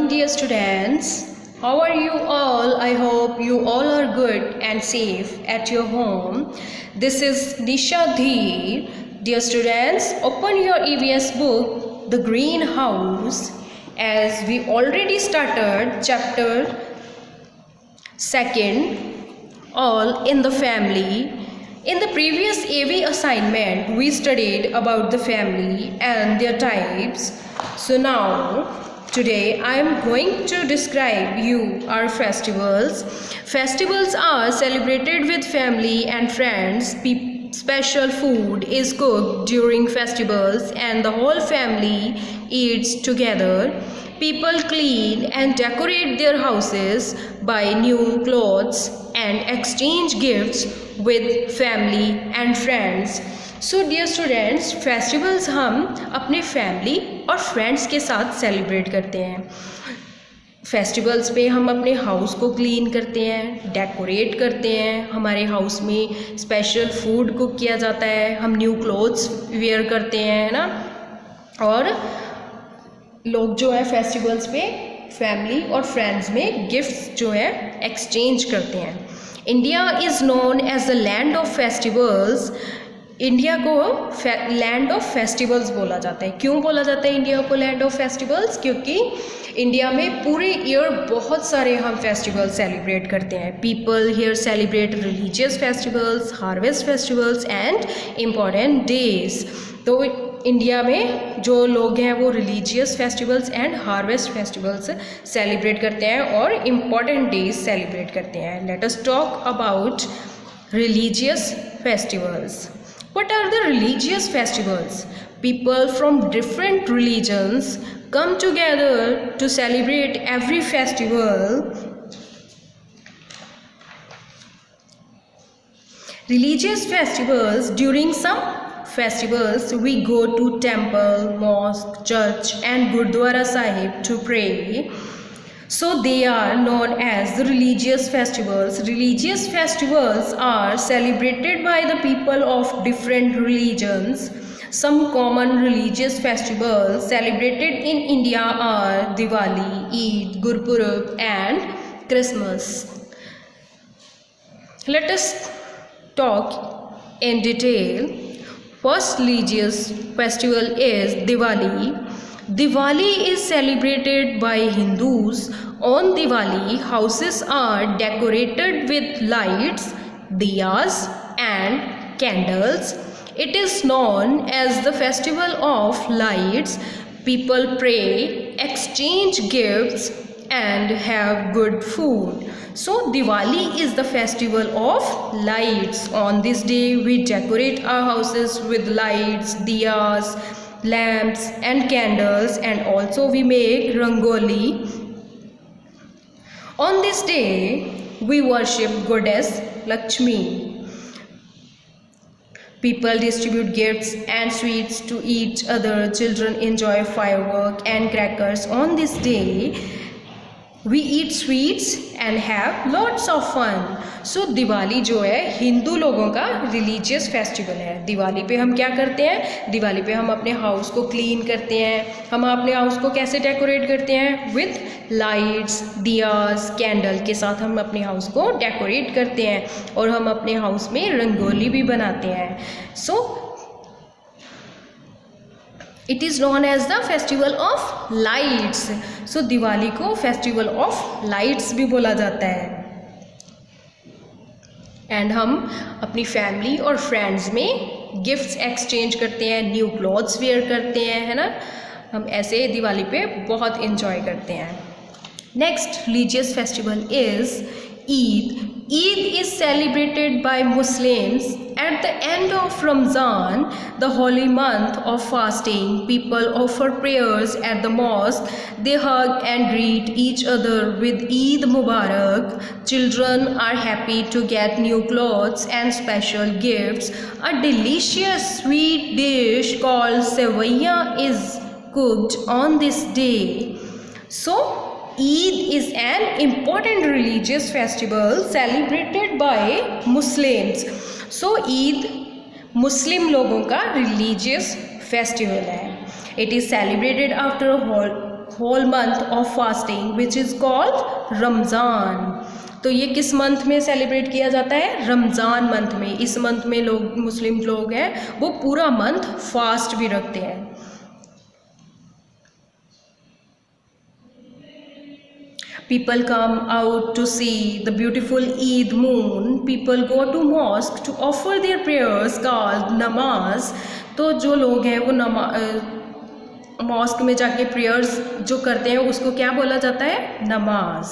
dear students. How are you all? I hope you all are good and safe at your home. This is Nisha Dheer. Dear students, open your EVS book, The Green House, as we already started chapter 2, All in the Family. In the previous AV assignment, we studied about the family and their types. So now, today I am going to describe you our festivals. Festivals are celebrated with family and friends. Special food is cooked during festivals and the whole family eats together. People clean and decorate their houses, buy new clothes and exchange gifts with family and friends. So dear students, festivals हम अपने family और friends के साथ celebrate करते हैं. Festivals पे हम अपने हाउस को क्लीन करते हैं, डेकोरेट करते हैं, हमारे हाउस में स्पेशल फूड कुक किया जाता है, हम न्यू क्लोथ्स वेयर करते हैं, है ना. और लोग जो है फेस्टिवल्स पे फैमिली और फ्रेंड्स में गिफ्ट्स जो है एक्सचेंज करते हैं. India is known as the land of festivals. India को लैंड ऑफ फेस्टिवल्स बोला जाता है. क्यों बोला जाता है इंडिया को लैंड ऑफ फेस्टिवल्स? क्योंकि इंडिया में पूरे ईयर बहुत सारे हम फेस्टिवल्स सेलिब्रेट करते हैं. People here celebrate religious festivals, harvest festivals and important days. तो इंडिया में जो लोग हैं वो religious festivals and harvest festivals celebrate करते हैं और इम्पॉर्टेंट डेज सेलिब्रेट करते हैं. Let us talk about religious festivals. What are the religious festivals? People from different religions come together to celebrate every festival. Religious festivals, during some festivals we go to temple, mosque, church and Gurdwara Sahib to pray. So they are known as the religious festivals. Religious festivals are celebrated by the people of different religions. Some common religious festivals celebrated in India are Diwali, Eid, Gurpurab and Christmas. Let us talk in detail. First religious festival is Diwali. Diwali is celebrated by Hindus. On Diwali, houses are decorated with lights, diyas and candles. It is known as the festival of lights. People pray, exchange gifts and have good food. So Diwali is the festival of lights. On this day we decorate our houses with lights, diyas, lamps and candles, and also we make rangoli. On this day we worship goddess Lakshmi. People distribute gifts and sweets to each other. Children enjoy fireworks and crackers. On this day we eat sweets and have lots of fun. So Diwali जो है हिंदू लोगों का religious festival है. दिवाली पे हम क्या करते हैं? दिवाली पे हम अपने हाउस को क्लीन करते हैं. हम अपने हाउस को कैसे डेकोरेट करते हैं? विथ लाइट्स, दियास, कैंडल के साथ हम अपने हाउस को डेकोरेट करते हैं और हम अपने हाउस में रंगोली भी बनाते हैं. So it is known as the festival of lights. So Diwali को फेस्टिवल ऑफ लाइट्स भी बोला जाता है. एंड हम अपनी फैमिली और फ्रेंड्स में गिफ्ट्स एक्सचेंज करते हैं, न्यू क्लॉथ्स वेयर करते हैं, है ना. हम ऐसे दिवाली पे बहुत इन्जॉय करते हैं. Next religious festival is Eid. Eid is celebrated by Muslims at the end of Ramzan, the holy month of fasting. People offer prayers at the mosque. They hug and greet each other with Eid Mubarak. Children are happy to get new clothes and special gifts. A delicious sweet dish called sevaiya is cooked on this day. So Eid is an important religious festival celebrated by Muslims. So Eid मुस्लिम लोगों का religious festival है. It is celebrated after a whole month of fasting which is called Ramzan. तो ये किस month में celebrate किया जाता है? रमज़ान मंथ में। इस मंथ में लोग, मुस्लिम लोग हैं, वो पूरा मंथ फास्ट भी रखते हैं। People come out to see the beautiful Eid moon. People go to mosque to offer their prayers called namaz. तो जो लोग हैं वो मॉस्क में जाके प्रेयर्स जो करते हैं उसको क्या बोला जाता है? नमाज।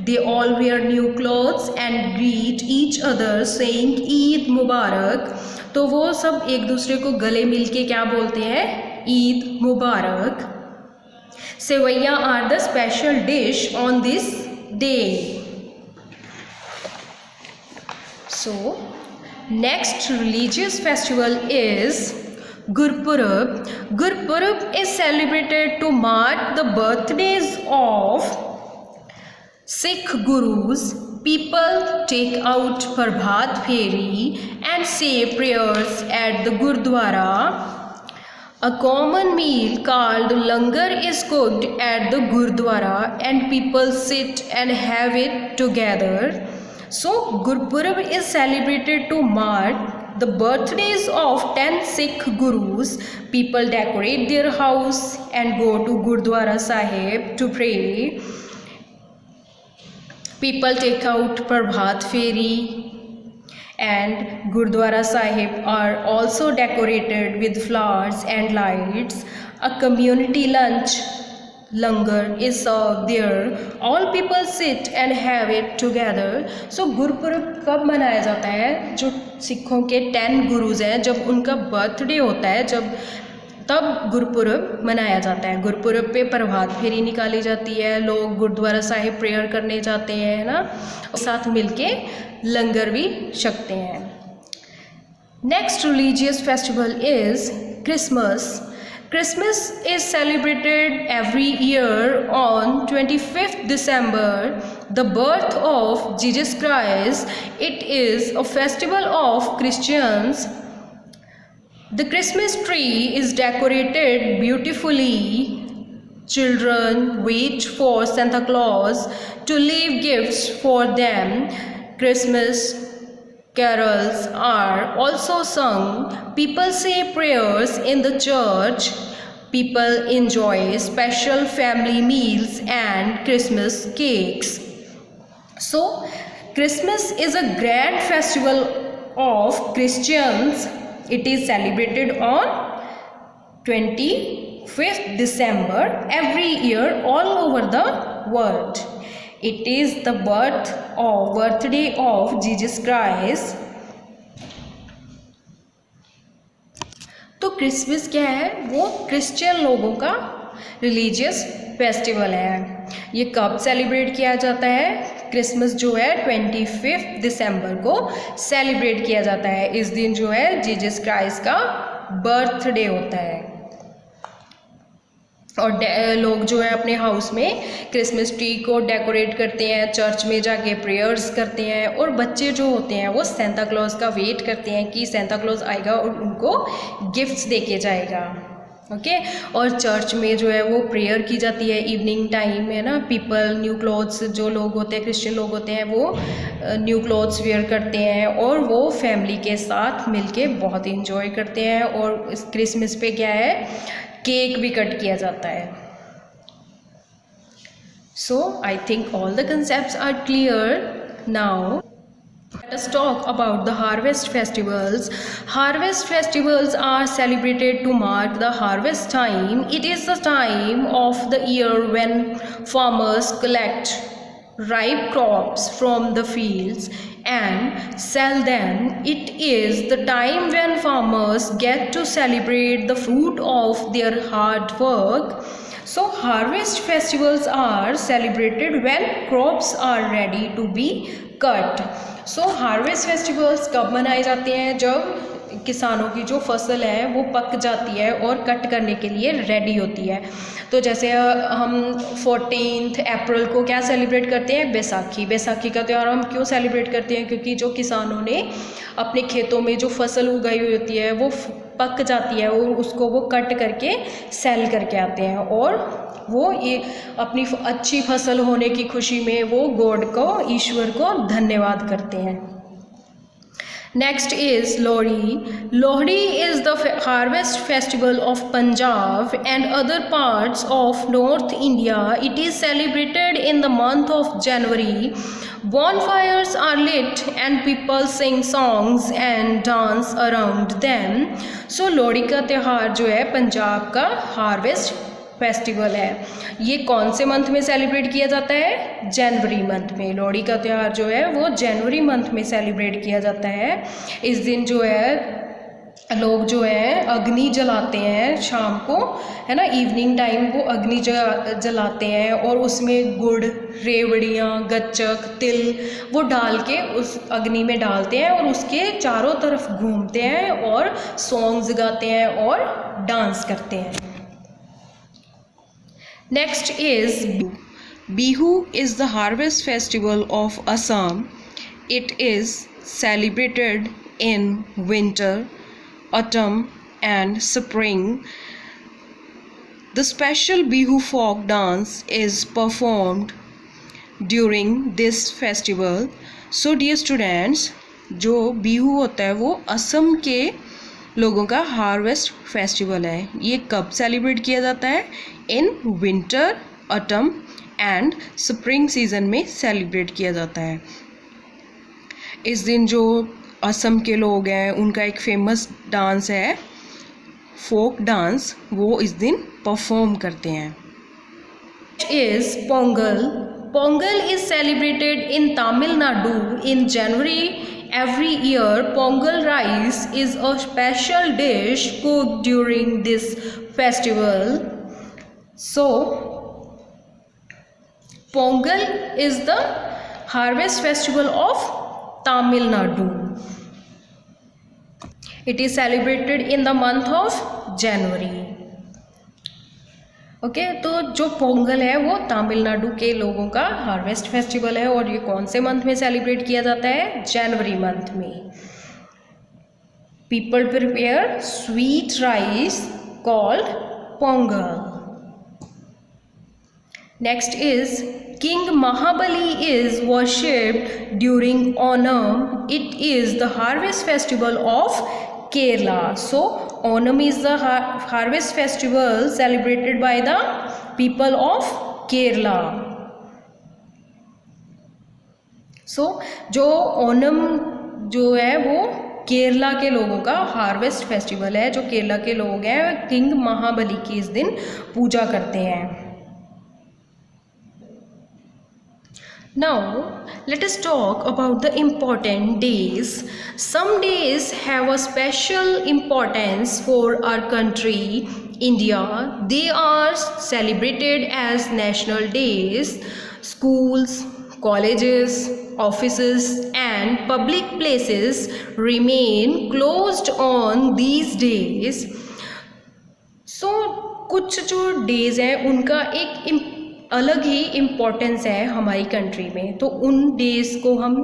They all wear new clothes and greet each other saying Eid Mubarak. तो वो सब एक दूसरे को गले मिल के क्या बोलते हैं? ईद मुबारक। Sevaiya are the special dish on this day. So, next religious festival is Gurpurab. Gurpurab is celebrated to mark the birthdays of Sikh Gurus. People take out Prabhat Pheri and say prayers at the Gurdwara. A common meal called langar is cooked at the Gurdwara and people sit and have it together. So, Gurpurab is celebrated to mark the birthdays of 10 Sikh Gurus. People decorate their house and go to Gurdwara Sahib to pray. People take out Prabhat Pheri and Gurdwara Sahib are also decorated with flowers and lights. A community lunch, langar, is served there. All people sit and have it together. So Gurpurab कब मनाया जाता है? जो सिखों के 10 गुरुज हैं, जब उनका बर्थडे होता है, तब गुरपुरब मनाया जाता है। गुरपुरब पे प्रभात फेरी निकाली जाती है, लोग गुरुद्वारा साहिब प्रेयर करने जाते हैं, है ना, साथ मिलके लंगर भी छकते हैं। Next religious festival is Christmas. Christmas is celebrated every year on 25th December, the birth of Jesus Christ. It is a festival of Christians. The Christmas tree is decorated beautifully. Children wait for Santa Claus to leave gifts for them. Christmas carols are also sung. People say prayers in the church. People enjoy special family meals and Christmas cakes. So, Christmas is a grand festival of Christians. It is celebrated on 25th December every year all over the world. It is the birthday of Jesus Christ. तो Christmas क्या है? वो Christian लोगों का religious festival है। ये कब celebrate किया जाता है? क्रिसमस जो है 25 दिसंबर को सेलिब्रेट किया जाता है। इस दिन जो है जीसस क्राइस्ट का बर्थडे होता है और लोग जो है अपने हाउस में क्रिसमस ट्री को डेकोरेट करते हैं, चर्च में जाके प्रेयर्स करते हैं और बच्चे जो होते हैं वो सेंटा क्लॉज का वेट करते हैं कि सेंटा क्लॉज आएगा और उनको गिफ्ट्स देके जाएगा। ओके और चर्च में जो है वो प्रेयर की जाती है इवनिंग टाइम, है ना। पीपल न्यू क्लॉथ्स, जो लोग होते हैं क्रिश्चियन लोग होते हैं वो न्यू क्लॉथ्स वेयर करते हैं और वो फैमिली के साथ मिलके बहुत इंजॉय करते हैं। और इस क्रिसमस पे क्या है, केक भी कट किया जाता है। So I think all the concepts are clear now. Let us talk about the harvest festivals. Harvest festivals are celebrated to mark the harvest time. It is the time of the year when farmers collect ripe crops from the fields and sell them. It is the time when farmers get to celebrate the fruit of their hard work. So harvest festivals are celebrated when crops are ready to be cut. So harvest festivals कब मनाए जाते हैं? जब किसानों की जो फसल है वो पक जाती है और कट करने के लिए रेडी होती है। तो जैसे हम 14 अप्रैल को क्या सेलिब्रेट करते हैं? बैसाखी। बैसाखी का त्यौहार हम क्यों सेलिब्रेट करते हैं? क्योंकि जो किसानों ने अपने खेतों में जो फसल उगाई हुई होती है वो पक जाती है और उसको वो कट करके सेल करके आते हैं और वो ये अपनी अच्छी फसल होने की खुशी में वो गॉड को, ईश्वर को धन्यवाद करते हैं। Next is Lohri. Lohri is the harvest festival of Punjab and other parts of North India. It is celebrated in the month of January. Bonfires are lit and people sing songs and dance around them. So Lohri का त्यौहार जो है पंजाब का harvest festival है। ये कौन से month में सेलिब्रेट किया जाता है? जनवरी मंथ में। लोहड़ी का त्यौहार जो है वो जनवरी मंथ में सेलिब्रेट किया जाता है। इस दिन जो है लोग जो है अग्नि जलाते हैं शाम को, है ना, इवनिंग टाइम वो अग्नि जलाते हैं और उसमें गुड़, रेवड़ियाँ, गच्चक, तिल वो डाल के उस अग्नि में डालते हैं और उसके चारों तरफ घूमते हैं और सॉन्ग्स गाते हैं और डांस करते हैं। Next is Bihu. Bihu is the harvest festival of Assam. It is celebrated in winter, autumn and spring. The special Bihu folk dance is performed during this festival. So dear students, जो बिहू होता है वो असम के लोगों का harvest festival है। ये कब सेलिब्रेट किया जाता है? In winter, autumn and spring season में सेलिब्रेट किया जाता है। इस दिन जो असम के लोग हैं उनका एक फेमस डांस है फोक डांस, वो इस दिन परफॉर्म करते हैं। Is Pongal. Pongal is celebrated in Tamil Nadu in January every year. Pongal rice is a special dish cooked during this festival. So Pongal is the harvest festival of Tamil Nadu. It is celebrated in the month of January. Okay तो जो पोंगल है वो तमिलनाडु के लोगों का harvest festival है और ये कौन से मंथ में सेलिब्रेट किया जाता है? जनवरी मंथ में। People prepare sweet rice called Pongal. Next is king Mahabali is worshipped during Onam. It is the harvest festival of Kerala. So Onam is the harvest festival celebrated by the people of Kerala. So जो ओनम जो है वो केरला के लोगों का harvest festival है। जो केरला के लोग हैं किंग महाबली की इस दिन पूजा करते हैं। Now let us talk about the important days. Some days have a special importance for our country, India. They are celebrated as national days. Schools, colleges, offices and public places remain closed on these days. So कुछ जो days हैं उनका एक अलग ही importance है हमारी country में, तो उन डेज़ को हम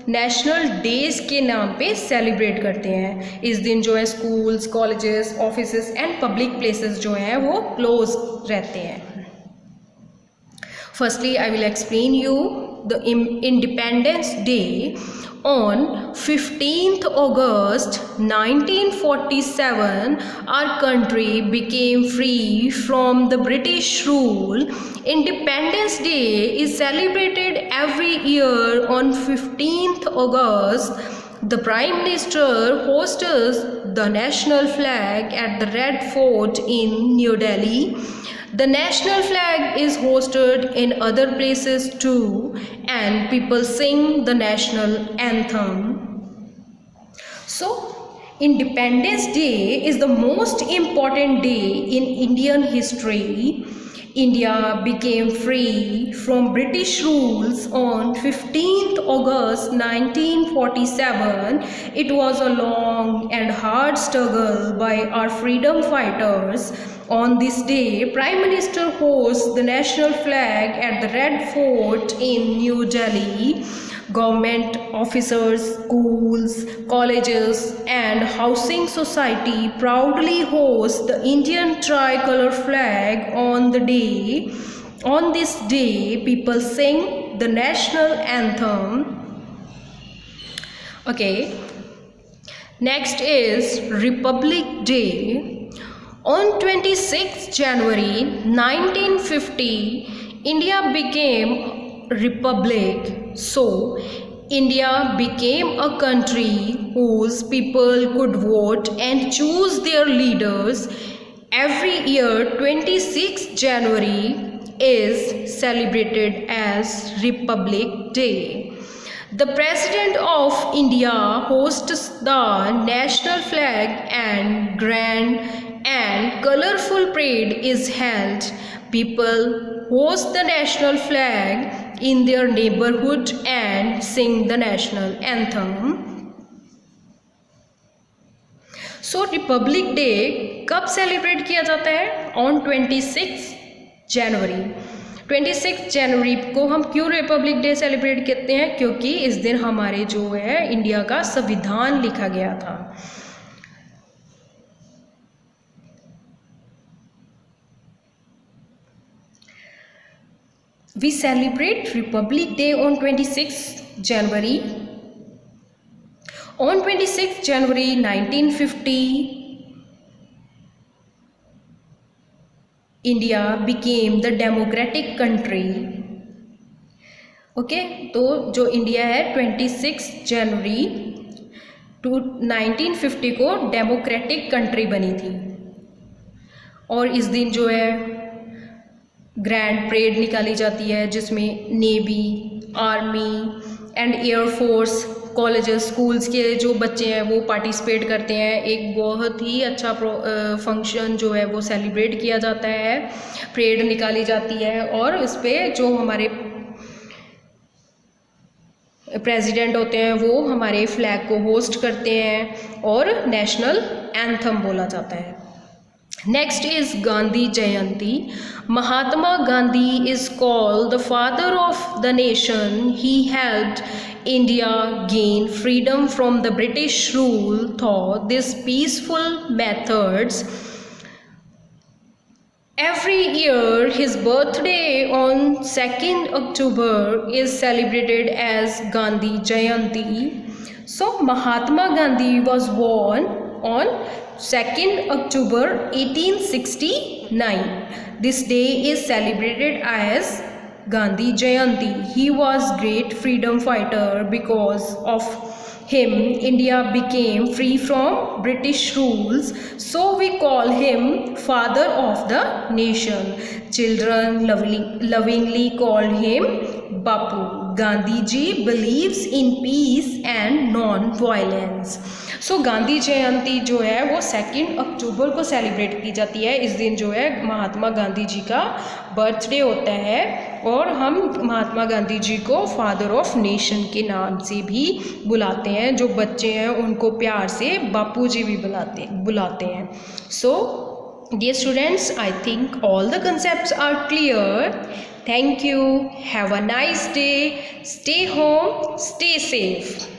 नेशनल डेज़ के नाम पे सेलिब्रेट करते हैं। इस दिन जो है schools, colleges, offices and public places जो हैं वो क्लोज रहते हैं। Firstly I will explain you the independence day. On 15th August 1947, our country became free from the British rule. Independence Day is celebrated every year on 15th August. The Prime Minister hosts the national flag at the Red Fort in New Delhi. The national flag is hosted in other places too, and people sing the national anthem. So, Independence Day is the most important day in Indian history. India became free from British rules on 15th August 1947. It was a long and hard struggle by our freedom fighters On this day, Prime Minister hoists the national flag at the Red Fort in New Delhi. Government officers, schools, colleges, and housing society proudly host the Indian tricolor flag on the day. On this day, people sing the national anthem. Okay. Next is Republic Day. On 26 January 1950, India became republic. So, India became a country whose people could vote and choose their leaders. Every year, 26 January is celebrated as Republic Day. The President of India hosts the national flag and grand and colorful parade is held. People hoist the national flag in their neighborhood and sing the national anthem. So Republic Day कब celebrate किया जाता है? On 26 जनवरी. 26 जनवरी को हम क्यों Republic day celebrate करते हैं? क्योंकि इस दिन हमारे जो है इंडिया का संविधान लिखा गया था. We celebrate Republic Day on 26 January. On 26 January 1950, India became the democratic country. Okay, तो जो इंडिया है 26 जनवरी 1950 को डेमोक्रेटिक कंट्री बनी थी. और इस दिन जो है ग्रैंड परेड निकाली जाती है जिसमें navy, army and air force, colleges, schools के जो बच्चे हैं वो पार्टिसिपेट करते हैं. एक बहुत ही अच्छा फंक्शन जो है वो सेलिब्रेट किया जाता है, परेड निकाली जाती है और इस पर जो हमारे प्रेसिडेंट होते हैं वो हमारे फ्लैग को होस्ट करते हैं और नेशनल एंथम बोला जाता है. Next is Gandhi Jayanti. Mahatma Gandhi is called the father of the nation. He helped India gain freedom from the British rule through these peaceful methods. Every year, his birthday on 2nd October is celebrated as Gandhi Jayanti. So, Mahatma Gandhi was born on 2nd October 1869. This day is celebrated as Gandhi Jayanti. He was great freedom fighter. Because of him, India became free from British rules. So we call him father of the nation. Children lovingly call him Bapu. Gandhi ji believes in peace and non-violence. सो गांधी जयंती जो है वो 2 अक्टूबर को celebrate की जाती है. इस दिन जो है महात्मा गांधी जी का बर्थडे होता है और हम महात्मा गांधी जी को फादर ऑफ नेशन के नाम से भी बुलाते हैं. जो बच्चे हैं उनको प्यार से बापू जी भी बुलाते हैं. So dear students, I think all the concepts are clear. Thank you. Have a nice day. Stay home, stay safe.